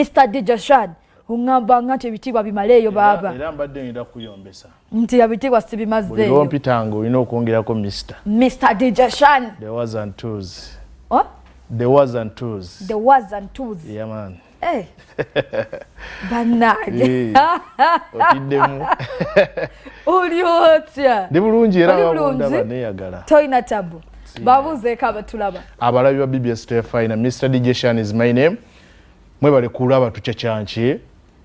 Mr. DJ Shan, ungamba ngati bitibwa bimaleyo baba. Era mbadde ngenda kuyombesa. Nti abitibwa sibimazeyo. Buli mpitango ino okwongerako Mr. DJ Shan. The was and twos. What? The was and twos. The was and twos. Yeah man. Hey. Banage. Otiddemu. Oli otya. Ndi bulungi era wabunda baneyagala. Toina tabu. Babuze kaba tulaba. Abalabi wa BBS Fine. Mr. DJ Shan is my name. Mwebale kulaba tukyakyanki,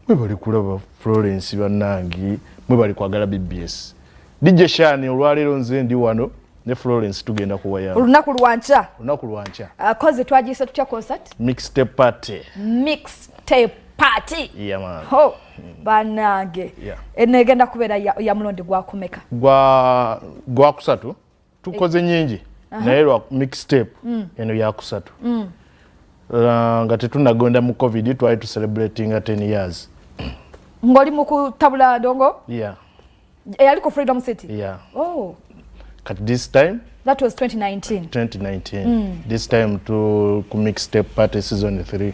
mwebale kulaba Florence bannangi, mwebale kwagala BBS. DJ Shan olwaleero nze ndi wano ne Florence tugenda kuwaya. Olunaku lwanca. Olunaku lwanca. Koze twagise tutya concert? Mixtape party. Mixtape party. Yeah man. Ho, bannange. Yeah. Enegenda kubeera ya mulondi gwakumeka. Gwa kusatu. Tukoze nyingi. Naye lwa mixtape eno ya kusatu. Nga tetunagonda mu COVID twali tu celebrating 10 years. Ngoli muku tabula ndongo? Yeah. Yali ku Freedom City? Yeah. Oh. At this time? That was 2019. 2019. This time to mixtape party season 3.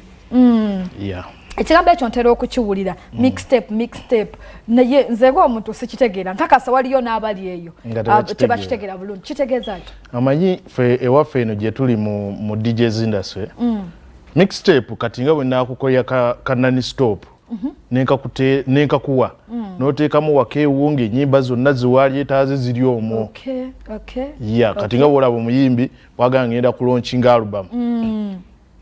Yeah. Ekigambo ekyo ntera okukiwulira mixtape naye nze ng'omuntu sikitegeera nkakasa waliyo n'abali eyo tebakitegeera bulungi kitegeeza ki amanyi ffe ewaffe eno gye tuli mu DJs industry mixtape kati nga bwe naakukolera kanani stop nenkakuwa n'oteekamu wakeewunga ennyimba zonna ziwaalyetaaze ziri omwo kati nga bw'olaba omuyimbi wagala ngenda kulaunchinga album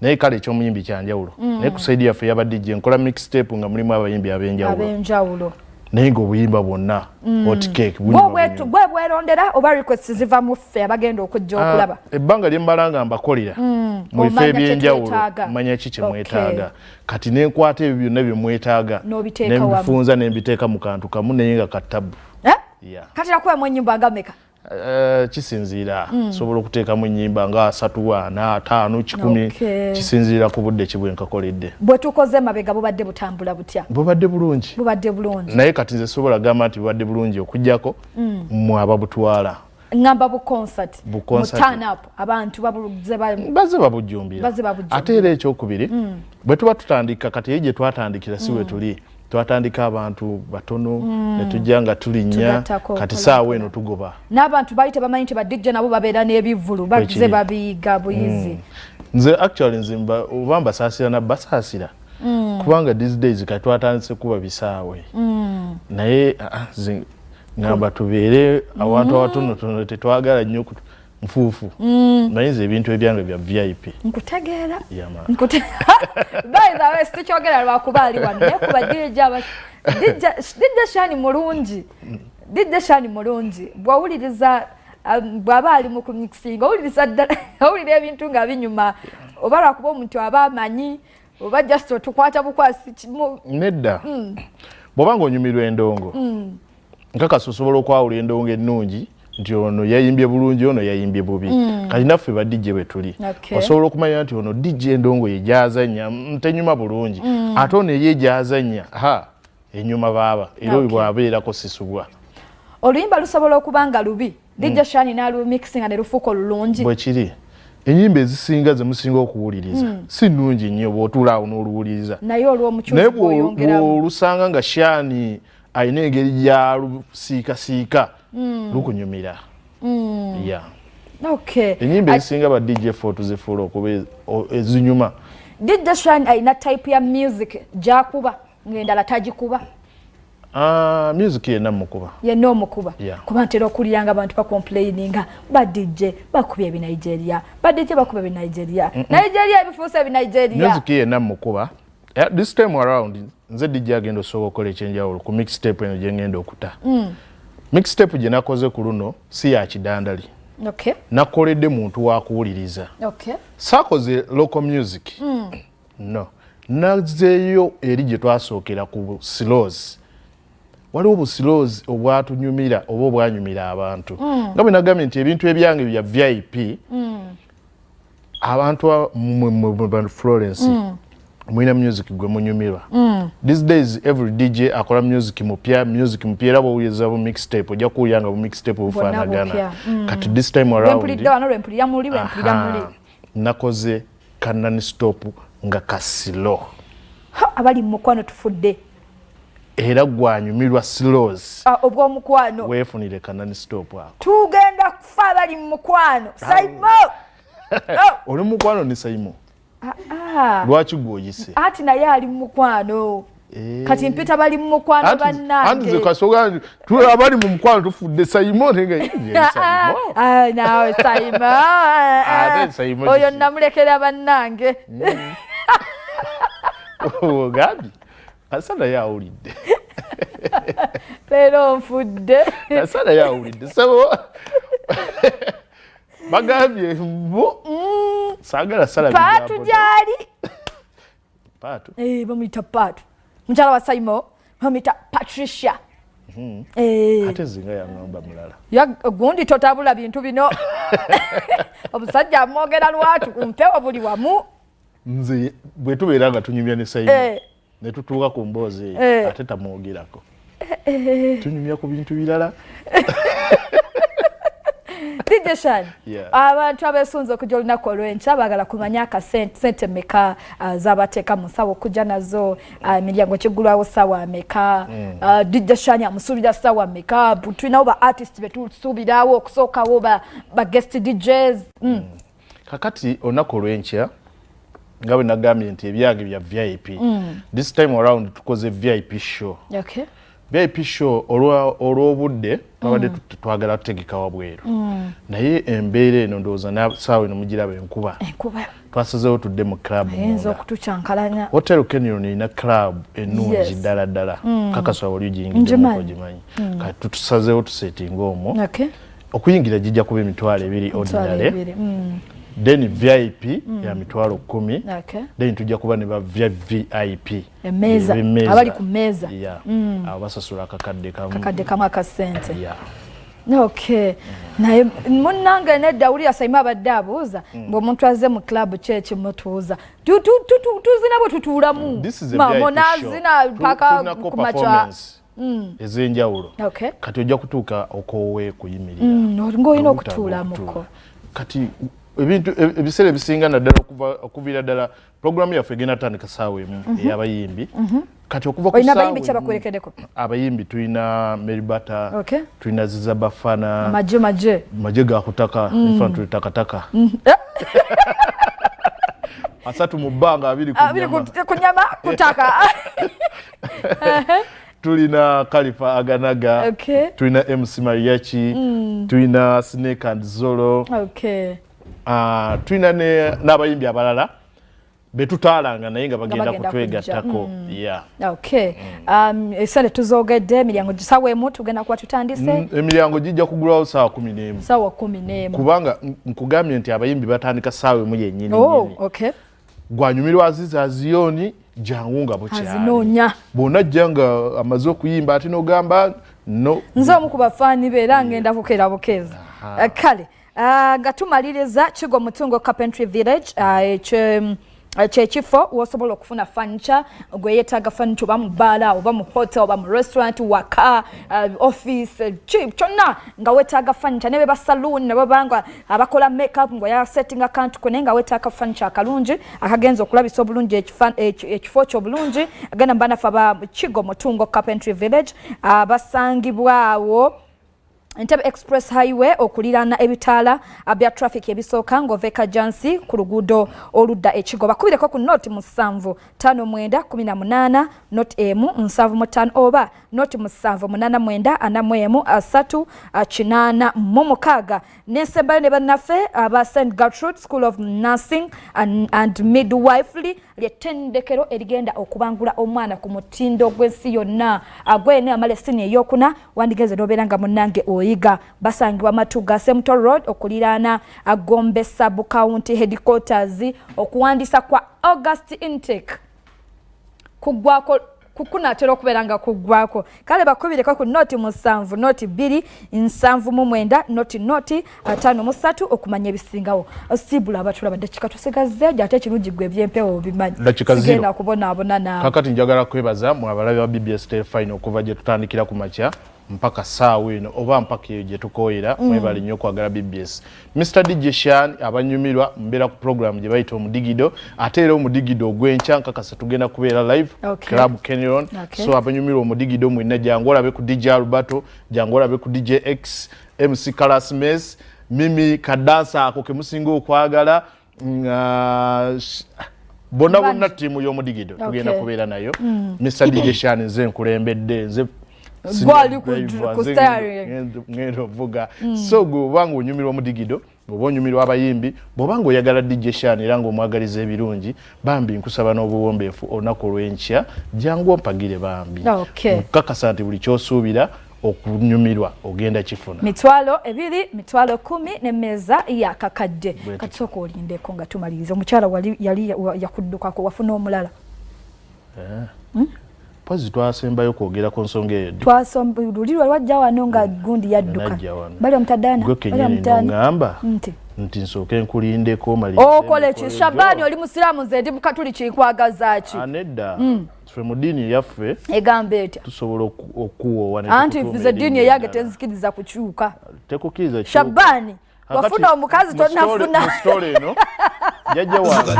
naye kale eky'omuyimbi kyanjawulo naye ku saidi yaffe yaba DJ nkola mixtape nga mulimu abayimbi ab'enjawulo naye ng'obuyimba bwonna hot cake gwe bwerondera oba requests ziva mu ffe abagenda okujja okulaba ebbanga lye mbala nga mbakolera mu bifo eby'enjawulo manya ki kye mwetaaga kati ne nkwata ebyo byonna bye mwetaaga ne mbifunza ne mbiteeka mu kantu kamu naye nga katabu kati nakubamu ennyimba nga mmeka kisinziira sobola okuteekamu ennyimba nga 3 4 5 10 kisinziira ku budde ki bwe nkakoledde bwe tukoze mabega bubadde butambula butya bubadde bulungi naye kati nze sobola gamba nti bubadde bulungi okujjako mmwe ababutwala ngamba bu concert mu turn up abantu baze babujjumbira ate era ekyokubiri bwe tuba tutandika kati ye gye twatandikira si we tuli twatandika abantu batono ne tujja nga tulinnya kati saawa eno tugoba n'abantu bayite bamanyi nti badijja nabo babeera n'ebivulu baze babiyiga buyizi nze actually nzimba oba mbasaasira na basaasira kubanga these days kati twatandise kuba bisaawe naye ngamba tubeere abantu abatonotono tetwagala nnyo nfuufu naye nze ebintu ebyange bya VIP nkutegeera by the way sikyogera lwakuba ali wano naye kuba DJ Shan mulungi bw'owuliriza bw'aba ali mu kumixing owuliriza owulira ebintu nga binyuma oba lwakuba omuntu aba amanyi oba just otukwata bukwasi nedda bw'oba ng'onyumirwa endongo nkakasa osobola okwawula endongo ennungi nti ono yayimbye bulungi ono yayimbye bubi kati naffe ba DJ bwe tuli osobola okumanya nti ono DJ endongo ye gyazannya tenyuma bulungi ate ono ye gyazannya enyuma baaba era oyo bw'abeerako sisubwa oluyimba lusobola okuba nga lubi DJ Shan n'alumixinga ne lufuuka olulungi bwe kiri ennyimba ezisinga ze musinga okuwuliriza si nnungi nnyo bw'otuulaawo n'oluwuliriza naye olw'omukyuzi bw'oyongeramu olusanga nga Shan ayina engeri gyalusiikasiika lukunyumira ennyimba ezisinga ba DJ fo tuzifuula okuba ezinyuma DJ Shan ayina type ya music gyakuba ng'endala tagikuba music yenna mukuba yenna omukuba kuba ntera okulyanga abantu bacomplaininga ba DJ bakubye ebinigeria ba DJ bakubye ebinigeria Nigeria ebifuusa ebinigeria music yenna mukuba this time around nze DJ agenda osobola okukola ekyenjawulo ku mixtape eno gye ngenda okuta mixtape gye nakoze ku luno si ya kidandali nakoledde muntu wakuwuliriza saakoze local music no nazeeyo eri gye twasookera ku slows waliwo buslows obwatunyumira oba obwanyumira abantu nga bwe nagambye nti ebintu ebyange bya VIP abantu mu Florence mwina music gwe munyumirwa these days every DJ akola music mupya era bw'owuliriza bu mixtape ojja kuwulira bu mixtape bufaanagana kati this time around nakoze kanani stop nga kasilo abali mu mukwano tufudde era gwanyumirwa slows obw'omukwano weefunire kanani stop ako tugenda kufa abali mu mukwano Saimo oli mu mukwano ne Saimo lwaki gwoyise ati naye ali mu mukwano kati mpita bali mu mukwano bannange anze kasoga abali mu mukwano tufudde Saimo nenge nawe Saimo oyo namulekera bannange Gabi asana yawulidde leero nfudde asana yawulidde sabo bagambye mbo saagala sala paatu gyali paatu bamuyita paatu mukyala wa Saimo bamuyita Patricia ate zinga yangamba mulala gundi totabula bintu bino omusajja amwogera lwatu mpewo buli wamu nze bwe tubeera nga tunyumya ne Saimo ne tutuuka ku mboozi ate tamwogerako tunyumya ku bintu birala DJ Shan, abantu abesunze okujja olunaku olw'enkya baagala kumanya akasente meka z'abateeka mu nsawo okujja nazo emiryango kiggulwawo ssaawa meka DJ Shan amusuubira ssaawa meka tulinawo ba artist be tusuubirawo okusookawo ba guest DJs kakati olunaku olw'enkya nga bwe nagambye nti ebyange bya VIP this time around tukoze VIP show VIP show olw'obudde twabadde twagala tutegeka wabweru naye embeera eno ndowooza nasaawa eno mugiraba enkuba twasazeewo tudde mu club ayinza okutucyankalanya hotel Kenyon erina club ennungi ddala ddala kakaswa oli ogiyingiddemu ogimanyi kati tusazeewo tusetinga omwo okuyingira gijja kuba emitwalo 2 ordinary then VIP ya mitwalo 10 then tujja kuba ne ba VIP emeza abali ku meza abasasula akakadde kamu akasente naye munnange nedda wuli Saimo abadde abuuza ng'omuntu azze mu club kyeki mutuuza tuzina bwe tutuulamu monazina paka ku maca ez'enjawulo kati ojja kutuuka okoowe kuyimirira ng'olina okutuulamuko kati ebintu ebiseera ebisinga naddala okuviira ddala programu yaffe egenda tandika ssaawa emu ey'abayimbi kati okuva ku abayimbi kyabakwerekeddeko abayimbi tulina Meribata tulina Zizabafana maje gakutaka nfa tuli takataka asatu mu bbanga 2 ku nyama kutaka tulina Khalifa Aganaga tulina MC Mariachi tulina Snake and Zolo tulina n'abayimbi abalala betutaalanga naye nga bagenda kutwegattako esale tuzoogedde emiryango gisaawa emu tugenda kuba tutandise emiryango gijja kugulwawo ssaawa 11 kubanga nkugambye nti abayimbi batandika ssaawa emu yennyini gwanyumirwa Aziza Aziyoni jangu nga bukyali bonna jja nga amaze okuyimba ate n'ogamba nze omu ku bafaani be era ngenda kukera bukeeza kale nga tumaliriza Kigo Mutungo Carpentry Village kyekifo wosobola okufuna furniture gwe yeetaaga furniture oba mu bbaala oba mu hotel oba mu restaurant waka office kyonna nga weetaaga furniture ne be ba saloon ne babanga abakola makeup nga yasetting akantu ko naye nga weetaaga furniture akalungi akagenza okulabisa obulungi ekifo kyo bulungi agenda mbanafe aba Kigo Mutungo Carpentry Village basangibwawo Entebbe Express Highway okulirana ebitaala bya traffic ebisooka ng'oveka Jansi ku luguudo oludda Ekigo bakubireko ku noti 75918 noti emu 75 oba noti 78943 n'ensembayo ne bannaffe aba St. Gertrude School of Nursing and Midwifery ly'ettendekero erigenda okubangula omwana ku mutindo gw'ensi yonna agwene amalesini eyokuna wandigeze n'obeera nga munnange oyiga basangibwa Matuga Semto Road okuliraana Gombe Sub County Headquarters okuwandisa kwa August intake kugwako kukunatera okubeera nga kuggwako kale bakubireko ku noti 7 noti 2 7 noti 53 okumanya ebisingawo osibula abatula badakika tusigaze ate kirungi gwe byempewo bimanyi sigenda kubonaabona na kakati njagala kwebaza mu abalabi ba BBS Telephone okuva gye tutandikira ku makya mpaka saawa eno oba mpaka eyo gye tukoyera mwebale nnyo okwagala BBS. Mr DJ Shan abanyumirwa mbeera ku program gye bayita omudigido ate era omudigido ogw'enkya nkakasa tugenda kubeera live Club Kenyon. So abanyumirwa omudigido mwenna jangu olabe ku DJ Alberto, jangu olabe ku DJ X, MC Kalasmes, Mimi Kadansa ako kemusinga okwagala bonna tiimu y'omudigido tugenda kubeera nayo. Mr DJ Shan nze nkulembedde nze gwali ku staring ngendo vuga. So gwe obanga onyumirwa omudigido oba onyumirwa abayimbi bw'obanga oyagala DJ Shan era ng'omwagaliza ebirungi bambi nkusaba n'obuwombeefu olunaku olw'enkya jangu ompagire bambi nkakasa nti buli kyosuubira okunyumirwa ogenda kifuna. 2,000 10,000 n'emmeeza yakakadde katusooka olindeko nga tumaliriza. Omukyala yali yakuddukako wafuna omulala pozi twasembayo kwogera ku nsonga eyo luli lwajja wano nga gundi yadduka bali omutaddaana gwe kenyini n'oŋŋamba nti nsooke nkulindeko okole ki Shabani oli musiraamu nze ndi mukatuliki nkwagaza ki anedda ffe mu ddiini yaffe egamba etya tusobola okuwoowa anti nze eddiini eyange tenzikiriza kukyuka tekukiriza Shabani wafuna omukazi tonnafuna eno jajja wange